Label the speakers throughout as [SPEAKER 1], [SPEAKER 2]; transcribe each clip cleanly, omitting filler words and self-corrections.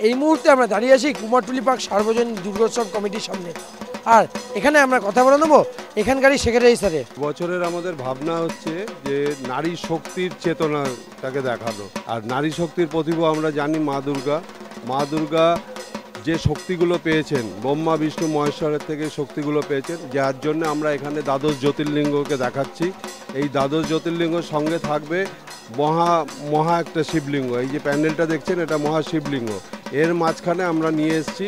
[SPEAKER 1] এই মুহূর্তে আমরা দাঁড়িয়ে আছি কুমারটুলি পার্ক সার্বজনীন দুর্গোৎসব কমিটির সামনে। আর এখানে আমরা কথা বলে নেবো এখানকারই সেক্রেটারি স্যারের।
[SPEAKER 2] বছরের আমাদের ভাবনা হচ্ছে যে নারী শক্তির চেতনাটাকে দেখানো। আর নারী শক্তির প্রতিভা আমরা জানি মা দুর্গা যে শক্তিগুলো পেয়েছেন ব্রহ্মা বিষ্ণু মহেশ্বরের থেকে শক্তিগুলো পেয়েছেন, যার জন্য আমরা এখানে দ্বাদশ জ্যোতির্লিঙ্গকে দেখাচ্ছি। এই দ্বাদশ জ্যোতির্লিঙ্গর সঙ্গে থাকবে মহা একটা শিবলিঙ্গ। এই যে প্যান্ডেলটা দেখছেন এটা মহাশিবলিঙ্গ। এর মাঝখানে আমরা নিয়ে এসেছি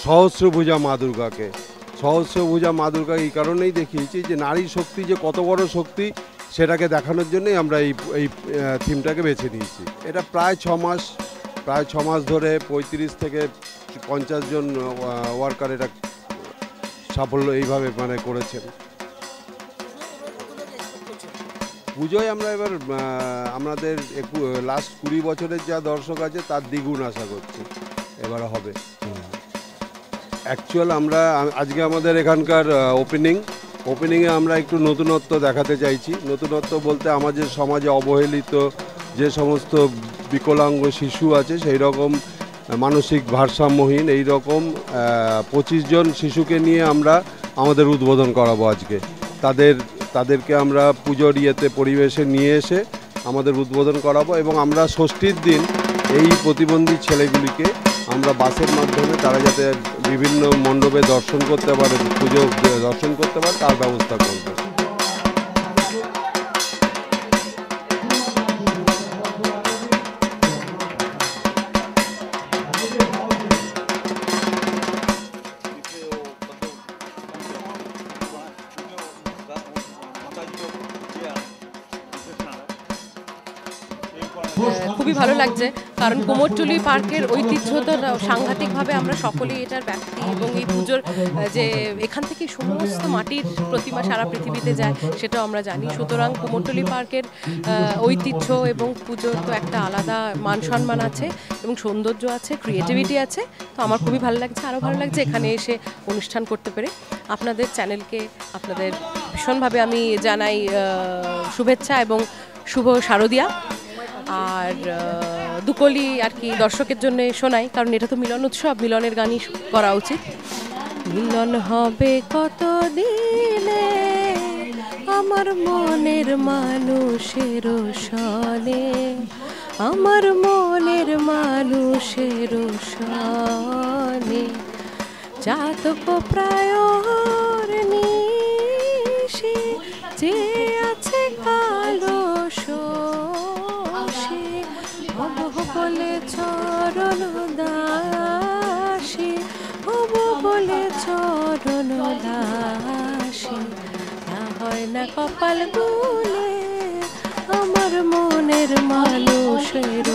[SPEAKER 2] সহস্রভুজা মা দুর্গাকে। সহস্রভুজা মা দুর্গা এই কারণেই দেখিয়েছি যে নারী শক্তি যে কত বড় শক্তি সেটাকে দেখানোর জন্যই আমরা এই থিমটাকে বেছে নিয়েছি। এটা প্রায় 6 মাস ধরে 35 থেকে 50 জন ওয়ার্কার এটা সাফল্য এইভাবে করেছেন। পুজোয় আমরা এবার আমাদের লাস্ট 20 বছরের যা দর্শক আছে তার দ্বিগুণ আশা করছি এবার হবে। অ্যাকচুয়াল আমরা আজকে আমাদের এখানকার ওপেনিংয়ে আমরা একটু নতুনত্ব দেখাতে চাইছি। নতুনত্ব বলতে আমাদের সমাজে অবহেলিত যে সমস্ত বিকলাঙ্গ শিশু আছে সেই রকম মানসিক ভারসাম্যহীন এই রকম 25 জন শিশুকে নিয়ে আমরা আমাদের উদ্বোধন করাবো আজকে। তাদেরকে আমরা পুজোর পরিবেশে নিয়ে এসে আমাদের উদ্বোধন করাবো এবং আমরা ষষ্ঠীর দিন এই প্রতিবন্ধী ছেলেগুলিকে আমরা বাসের মাধ্যমে তারা যাতে বিভিন্ন মণ্ডপে দর্শন করতে পারে, পুজো দর্শন করতে পারে তার ব্যবস্থা করব।
[SPEAKER 3] খুবই ভালো লাগছে, কারণ কুমোরটুলি পার্কের ঐতিহ্য তো সাংঘাতিকভাবে আমরা সকলেই এটার ব্যক্তি এবং এই পুজোর যে এখান থেকে সমস্ত মাটির প্রতিমা সারা পৃথিবীতে যায় সেটাও আমরা জানি। সুতরাং কুমোরটুলি পার্কের ঐতিহ্য এবং পুজোর তো একটা আলাদা মান সম্মান আছে এবং সৌন্দর্য আছে, ক্রিয়েটিভিটি আছে। তো আমার খুবই ভালো লাগছে, আরও ভালো লাগছে এখানে এসে অনুষ্ঠান করতে পেরে। আপনাদের চ্যানেলকে আপনাদের ভীষণভাবে আমি জানাই শুভেচ্ছা এবং শুভ শারদিয়া। আর দুকলি আর কি দর্শকের জন্য শোনাই, কারণ এটা তো মিলন উৎসব, মিলনের গানই করা উচিত। মিলন হবে কত দিনে আমার মনের মানুষের সনে, আমার মনের মানুষের সনে, জাতক প্রায় নিশি যে আছে কালো বলে চরণ দাসী, হব বলে চরণ দাসী, না হয় না কপাল গুলে আমার মনের মানুষের